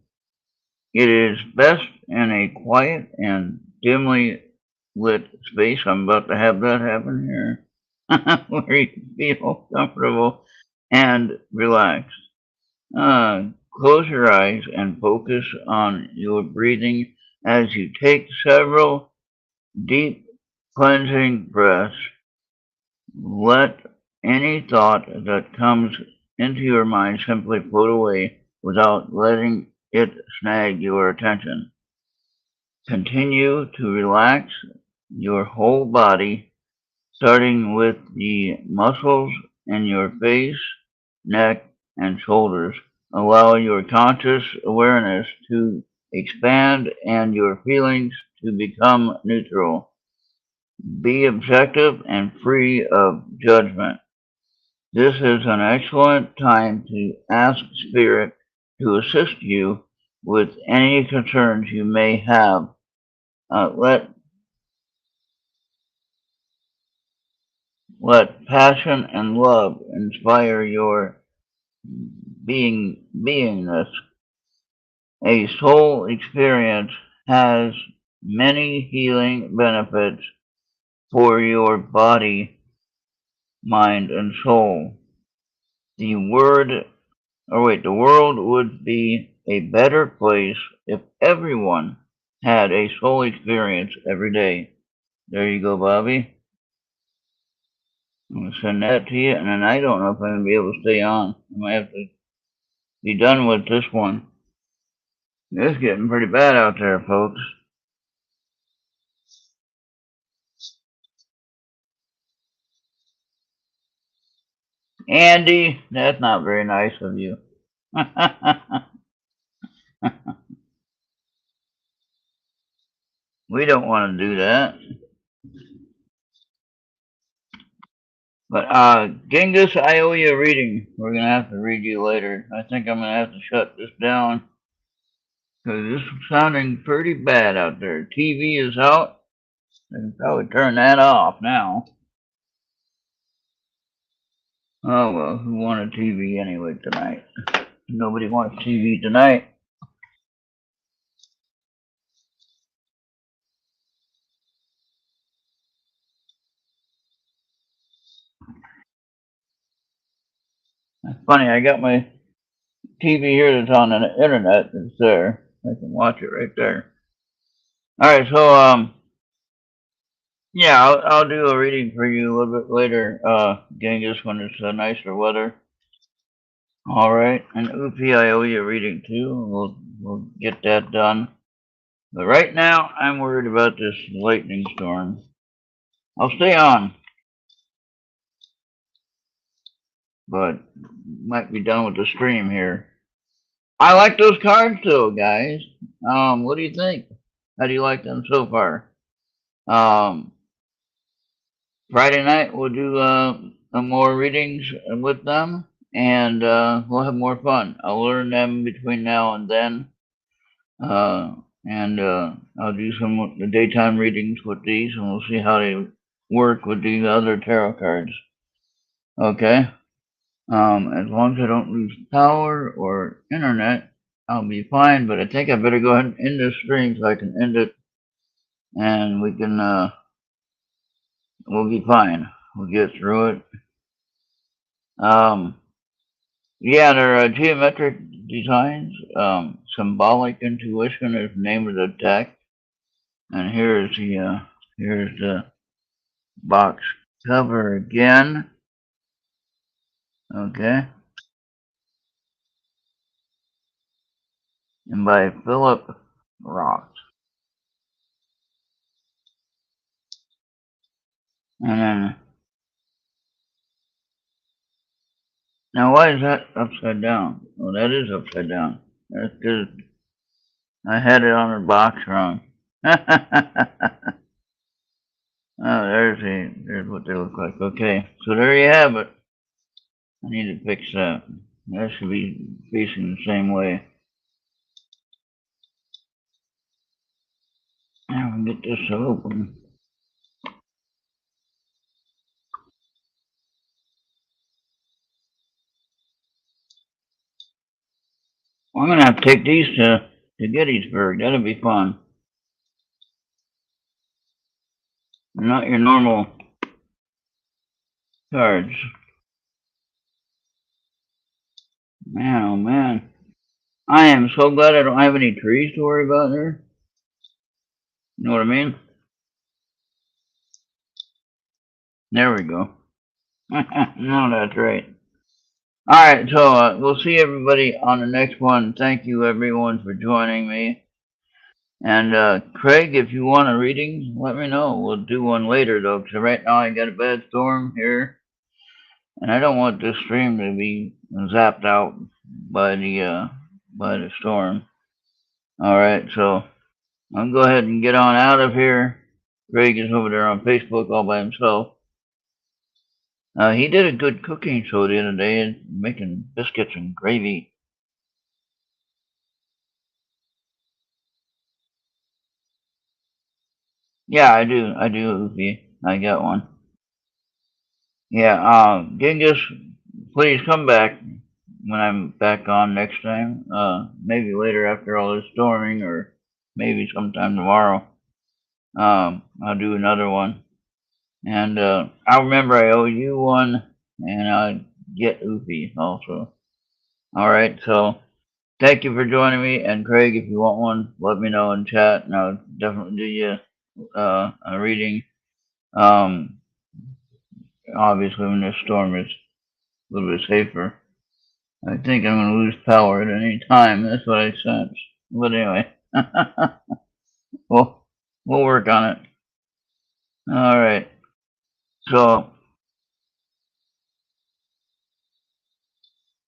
It is best in a quiet and dimly lit space. I'm about to have that happen here, where you feel comfortable and relaxed. Close your eyes and focus on your breathing as you take several deep cleansing breaths. Let any thought that comes into your mind simply float away without letting it snag your attention. Continue to relax your whole body, starting with the muscles in your face, neck, and shoulders. Allow your conscious awareness to expand and your feelings to become neutral. Be objective and free of judgment. This is an excellent time to ask Spirit to assist you with any concerns you may have. Let passion and love inspire your beingness. A soul experience has many healing benefits for your body, mind, and soul. The word, the world would be a better place if everyone had a soul experience every day. There you go, Bobby. I'm gonna send that to you, and then I don't know if I'm gonna be able to stay on. I might have to be done with this one. It's getting pretty bad out there, folks. Andy, that's not very nice of you. We don't want to do that. But Genghis, I owe you a reading. We're gonna have to read you later. I think I'm gonna have to shut this down because this is sounding pretty bad out there. TV is out. I can probably turn that off now. Oh well, who wanted TV anyway tonight? Nobody wants TV tonight. It's funny, I got my TV here that's on the internet. It's there. I can watch it right there. All right, so yeah, I'll do a reading for you a little bit later, Genghis, when it's nicer weather. All right, and Upi, I owe you a reading too. We'll get that done. But right now, I'm worried about this lightning storm. I'll stay on, but might be done with the stream here. I like those cards though, guys. What do you think? How do you like them so far? Um, Friday night we'll do more readings with them, and we'll have more fun. I'll learn them between now and then, uh, and I'll do some of the daytime readings with these, and we'll see how they work with the other tarot cards. Okay. As long as I don't lose power or internet, I'll be fine. But I think I better go ahead and end this stream so I can end it, and we can we'll be fine. We'll get through it. Yeah, they're geometric designs. Symbolic intuition is the name of the deck, and here's the box cover again. Okay, and by PHILLIP Ross. And then now, why is that upside down? Well, that is upside down. That's just I had it on the box wrong. Oh, there's what they look like. Okay, so there you have it. I need to fix that. That should be facing the same way. Now we get this open. Well, I'm gonna have to take these to Gettysburg. That'll be fun. Not your normal cards. Man, oh man. I am so glad I don't have any trees to worry about here. You know what I mean? There we go. No, that's right. All right, so we'll see everybody on the next one. Thank you, everyone, for joining me. And Craig, if you want a reading, let me know. We'll do one later, though, because right now I got a bad storm here, and I don't want this stream to be zapped out by the storm. All right, so I'll go ahead and get on out of here. Craig is over there on Facebook all by himself. He did a good cooking show the other day, making biscuits and gravy. Yeah, I do, Ufi. I got one. Yeah, Genghis, please come back when I'm back on next time. Maybe later after all this storming, or maybe sometime tomorrow. I'll do another one. And I'll remember I owe you one, and I'll get Ufi also. All right, so thank you for joining me. And Craig, if you want one, let me know in chat, and I'll definitely do you a reading. Obviously, when this storm is a little bit safer. I think I'm going to lose power at any time. That's what I sense. But anyway, we'll work on it. All right. So,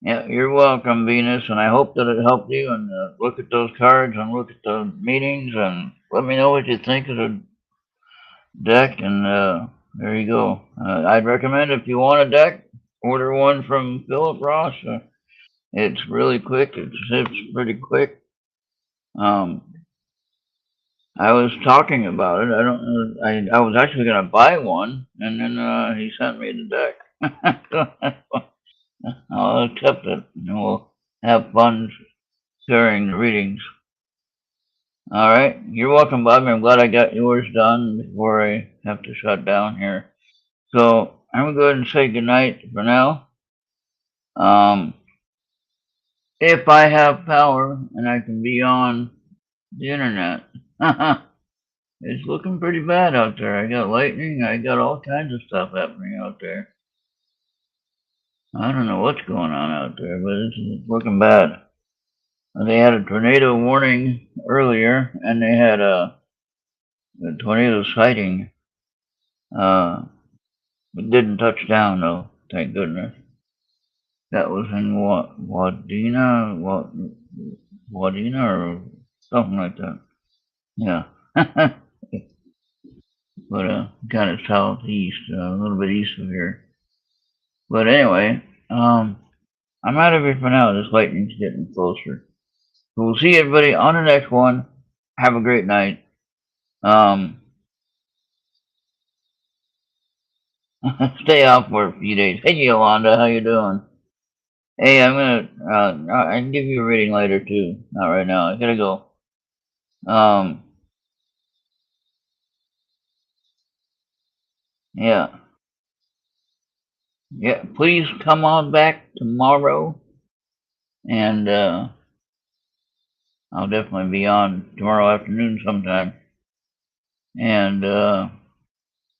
yeah, you're welcome, Venus, and I hope that it helped you. And look at those cards and look at the meetings and let me know what you think of the deck. And there you go. I'd recommend if you want a deck, order one from PHILLIP Ross. It's really quick. It ships pretty quick. I was talking about it. I don't know. I was actually going to buy one, and then he sent me the deck. I'll accept it, and we'll have fun sharing the readings. All right. You're welcome, Bob. I'm glad I got yours done before I have to shut down here. So I'm going to go ahead and say goodnight for now. If I have power and I can be on the internet. It's looking pretty bad out there. I got lightning. I got all kinds of stuff happening out there. I don't know what's going on out there, but it's looking bad. They had a tornado warning earlier, and they had a tornado sighting. It didn't touch down though, thank goodness. That was in Wadena or something like that. Yeah. But kind of southeast, a little bit east of here. But anyway, I'm out of here for now. This lightning's getting closer. So we'll see everybody on the next one. Have a great night. Stay off for a few days. Hey, Yolanda, how you doing? Hey, I'm gonna. I can give you a reading later too. Not right now. I gotta go. Um, yeah, yeah. Please come on back tomorrow, and I'll definitely be on tomorrow afternoon sometime. And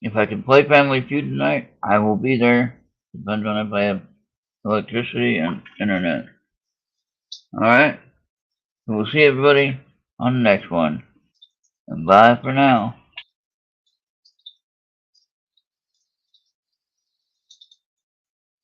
if I can play Family Feud tonight, I will be there. Depends on if I have electricity and internet. All right. We'll see everybody on the next one. And bye for now.